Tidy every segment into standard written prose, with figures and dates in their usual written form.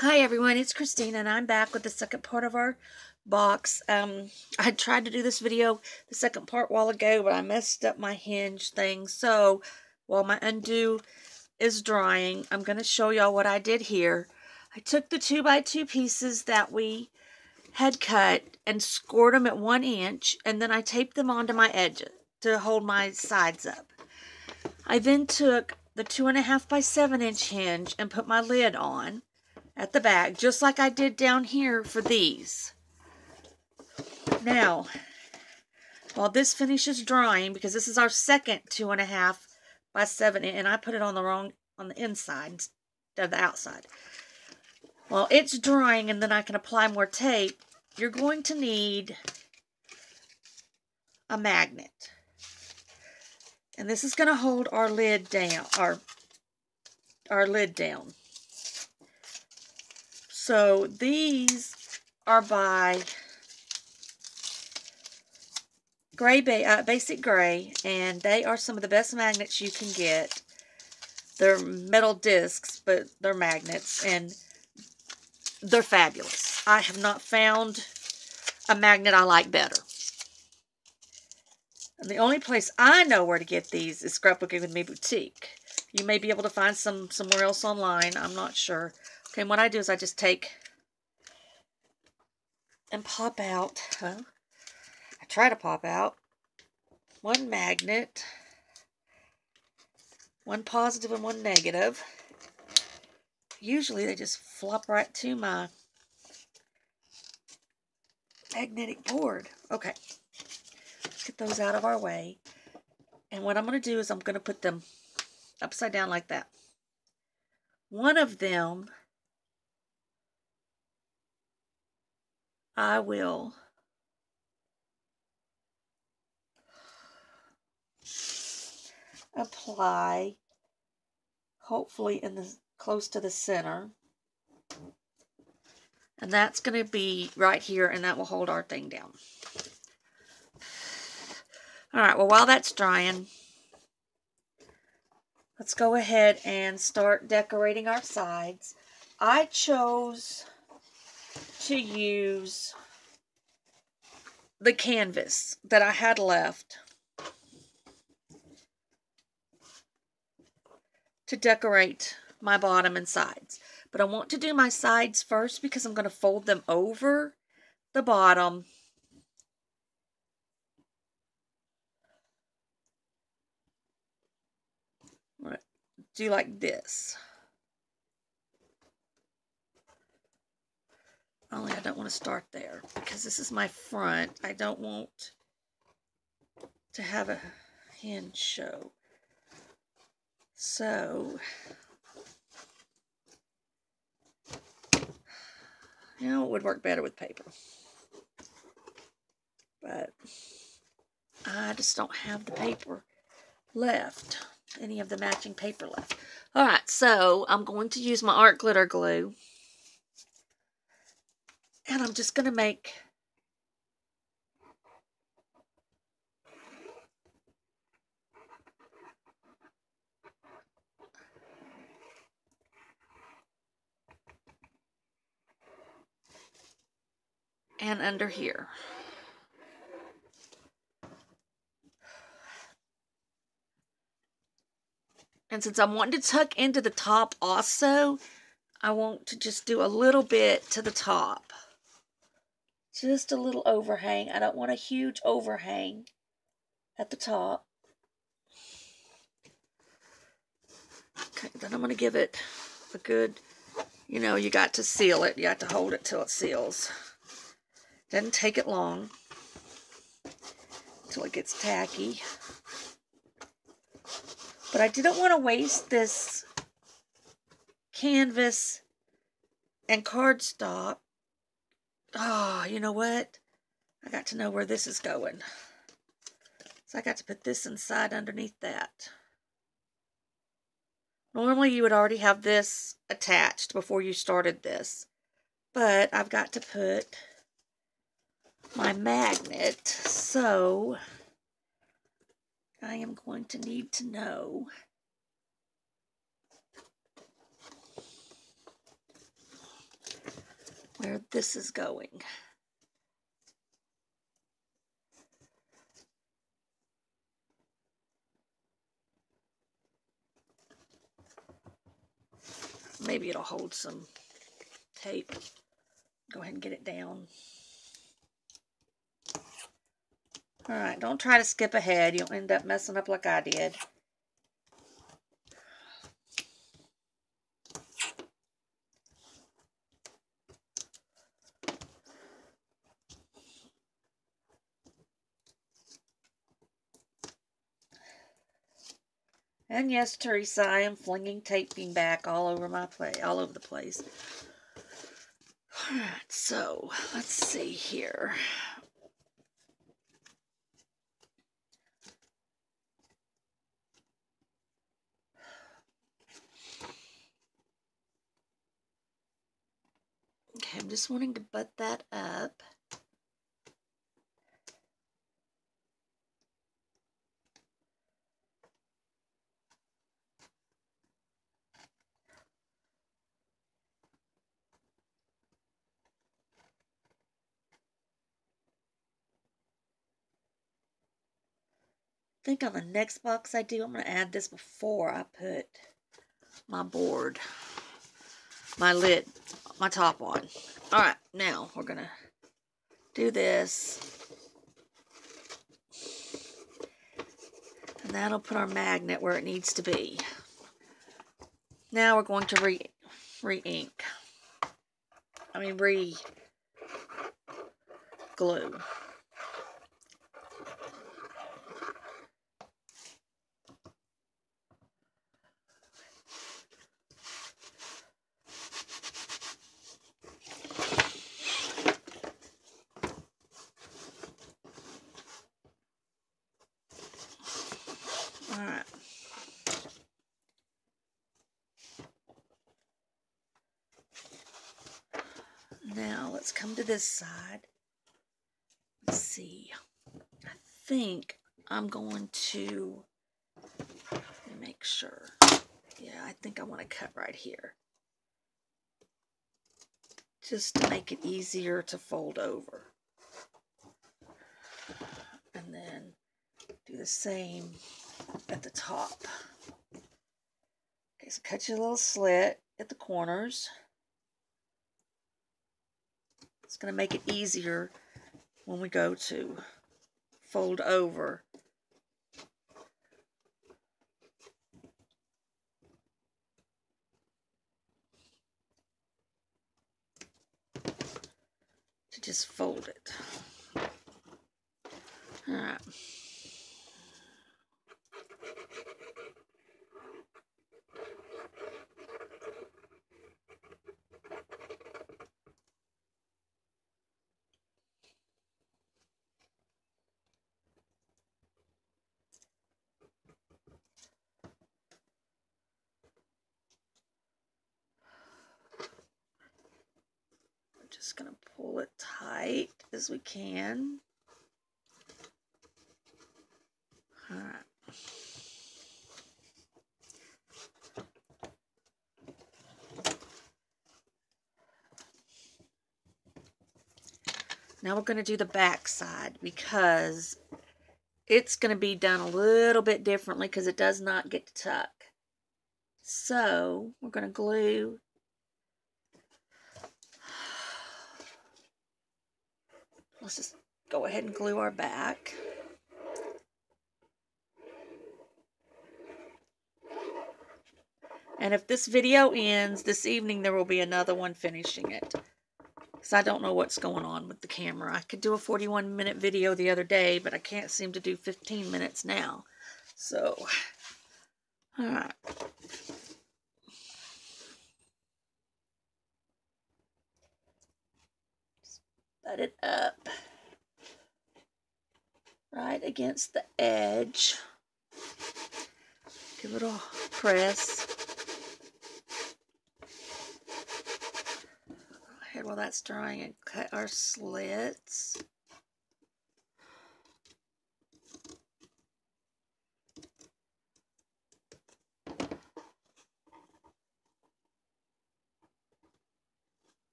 Hi everyone, it's Christina and I'm back with the second part of our box. I tried to do this video, the second part, a while ago, but I messed up my hinge thing. So while my undo is drying, I'm going to show y'all what I did here. I took the 2x2 pieces that we had cut and scored them at 1 inch, and then I taped them onto my edges to hold my sides up. I then took the 2.5 by 7 inch hinge and put my lid on at the back, just like I did down here for these. Now, while this finishes drying, because this is our second 2.5 by 7, and I put it on the inside instead of the outside. While it's drying and then I can apply more tape, you're going to need a magnet. And this is going to hold our lid down, our lid down. So these are by Basic Gray, and they are some of the best magnets you can get. They're metal discs, but they're magnets, and they're fabulous. I have not found a magnet I like better. And the only place I know where to get these is Scrapbooking with Me Boutique. You may be able to find some somewhere else online. I'm not sure. Okay, and what I do is I just take and pop out, I try to pop out one magnet, one positive and one negative. Usually they just flop right to my magnetic board. Okay, let's get those out of our way. And what I'm going to do is I'm going to put them upside down like that. One of them I will apply, hopefully close to the center. And that's going to be right here, and that will hold our thing down. Alright, well, while that's drying, let's go ahead and start decorating our sides. I chose to use the canvas that I had left to decorate my bottom and sides. But I want to do my sides first because I'm going to fold them over the bottom. Do like this. Only I don't want to start there because this is my front. I don't want to have a hinge show. So, you know, it would work better with paper. But I just don't have the paper left. Any of the matching paper left. Alright, so I'm going to use my art glitter glue. And I'm just going to make and under here. And since I'm wanting to tuck into the top also, I want to just do a little bit to the top. Just a little overhang. I don't want a huge overhang at the top. Okay, then I'm going to give it a good, you know, you got to seal it. You got to hold it till it seals. Doesn't take it long until it gets tacky. But I didn't want to waste this canvas and cardstock. Oh, you know what? I got to know where this is going. So I got to put this inside underneath that. Normally you would already have this attached before you started this. But I've got to put my magnet, so I am going to need to know where this is going. Maybe it'll hold some tape. Go ahead and get it down. Alright, don't try to skip ahead. You'll end up messing up like I did. And yes, Teresa, I am flinging taping back all over all over the place. Alright, so let's see here. Okay, I'm just wanting to butt that up. I think on the next box I do, I'm going to add this before I put my board, my lid, my top on. Alright, now we're going to do this. And that'll put our magnet where it needs to be. Now we're going to re-ink. I mean, re-glue. Alright. Now let's come to this side. Let's see. I think I'm going to make sure. Yeah, I think I want to cut right here. Just to make it easier to fold over. And then do the same at the top. Okay, so cut your little slit at the corners. It's going to make it easier when we go to fold over. To just fold it. Alright. Just going to pull it tight as we can. All right. Now we're going to do the back side because it's going to be done a little bit differently because it does not get to tuck. So we're going to glue. Let's just go ahead and glue our back. And if this video ends this evening, there will be another one finishing it. Because I don't know what's going on with the camera. I could do a 41-minute video the other day, but I can't seem to do 15 minutes now. So, alright. Set it up right against the edge. Give it a press. Go ahead while that's drying and cut our slits.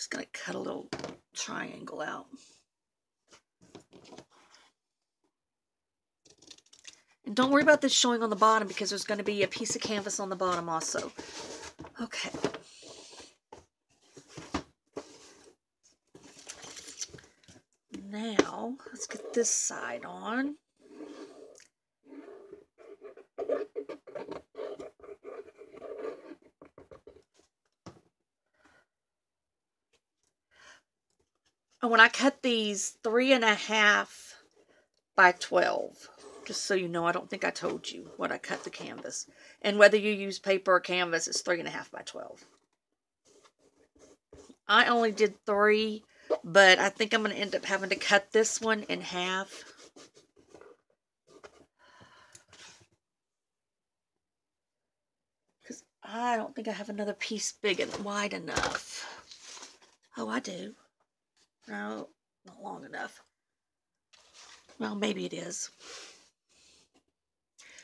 Just going to cut a little triangle out. And don't worry about this showing on the bottom because there's going to be a piece of canvas on the bottom also. Okay. Now, let's get this side on. And when I cut these 3.5 by 12, just so you know, I don't think I told you what I cut the canvas. And whether you use paper or canvas, it's 3.5 by 12. I only did 3, but I think I'm going to end up having to cut this one in half. Because I don't think I have another piece big and wide enough. Oh, I do. No, not long enough. Well, maybe it is.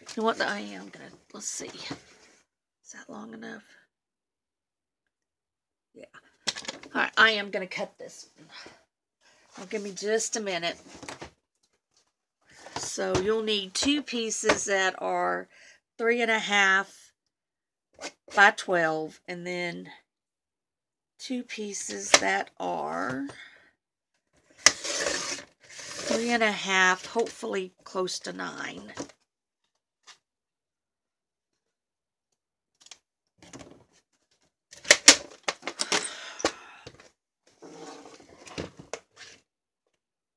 You know what? I am going to, let's see. Is that long enough? Yeah. All right, I am going to cut this one. Now, give me just a minute. So you'll need 2 pieces that are 3.5 by 12, and then 2 pieces that are 3.5, hopefully close to 9.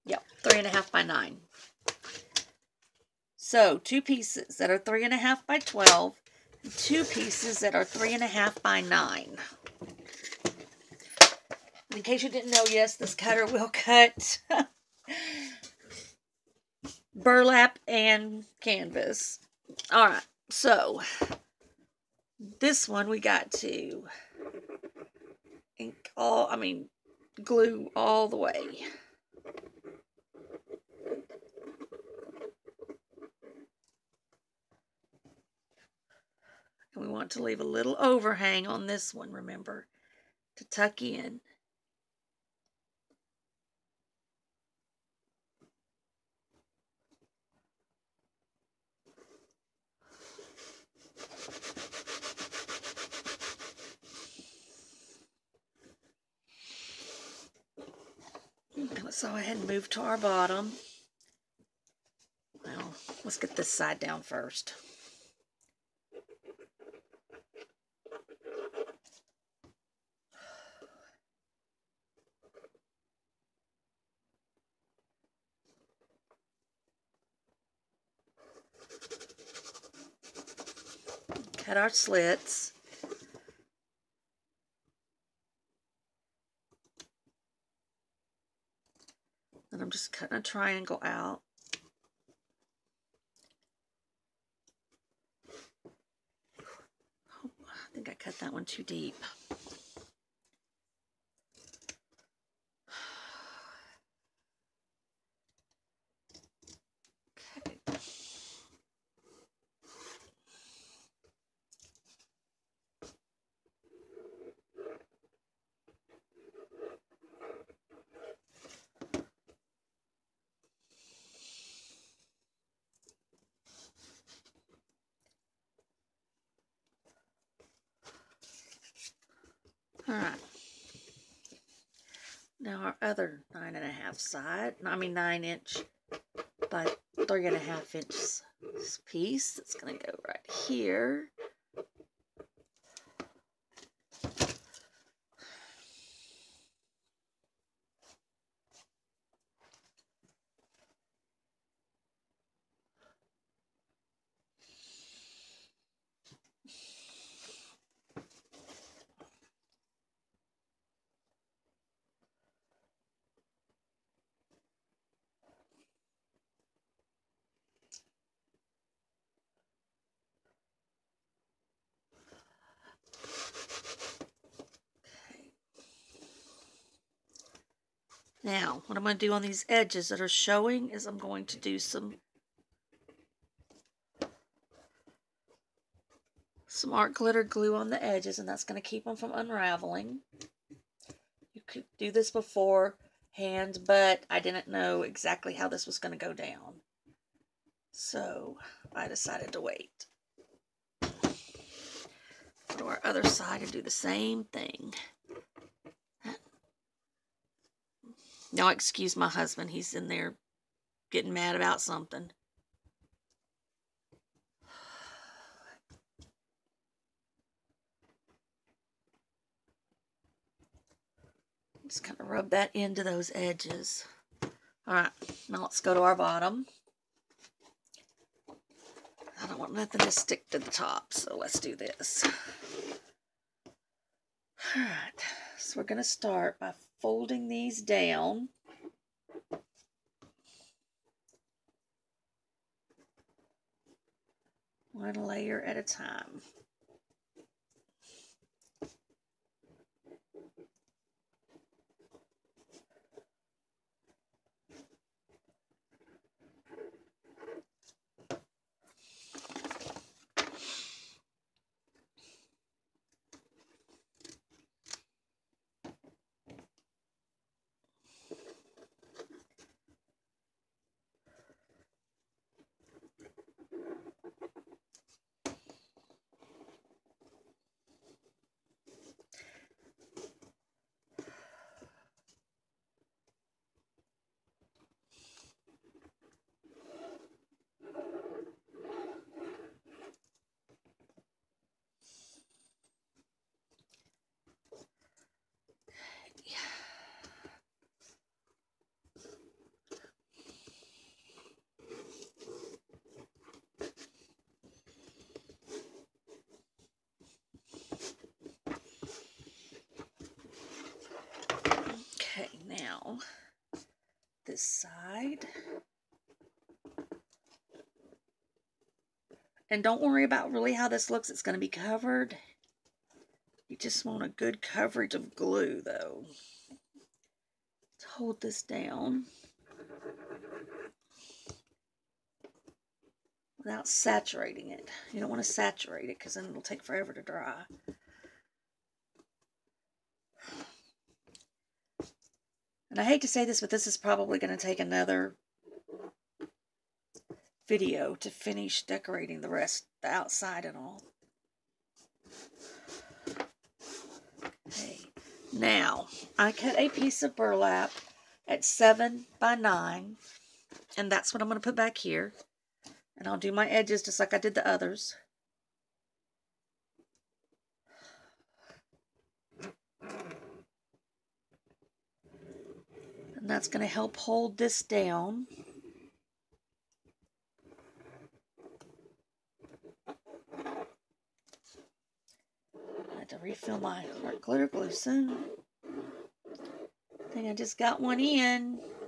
Yep, 3.5 by 9. So 2 pieces that are 3.5 by 12, and 2 pieces that are 3.5 by 9. In case you didn't know, yes, this cutter will cut burlap and canvas. All right, so this one we got to glue all the way. And we want to leave a little overhang on this one, remember, to tuck in. Let's go ahead and move to our bottom. Well, let's get this side down first. Cut our slits. And I'm just cutting a triangle out. Oh, I think I cut that one too deep. Okay. All right. Now our other 9.5 side, 9-inch by 3.5 inches piece. That's going to go right here. Now, what I'm going to do on these edges that are showing is I'm going to do some art glitter glue on the edges, and that's going to keep them from unraveling. You could do this beforehand, but I didn't know exactly how this was going to go down. So I decided to wait. Go to our other side and do the same thing. Now excuse my husband. He's in there getting mad about something. Just kind of rub that into those edges. Alright, now let's go to our bottom. I don't want nothing to stick to the top, so let's do this. Alright, so we're going to start by folding these down. One layer at a time. Okay, now this side. And don't worry about really how this looks. It's going to be covered. You just want a good coverage of glue, though. Let's hold this down without saturating it. You don't want to saturate it because then it'll take forever to dry. And I hate to say this, but this is probably going to take another video to finish decorating the rest, the outside and all. Okay. Now, I cut a piece of burlap at 7 by 9, and that's what I'm going to put back here. And I'll do my edges just like I did the others. And that's going to help hold this down. I have to refill my hot glitter glue soon. I think I just got one in.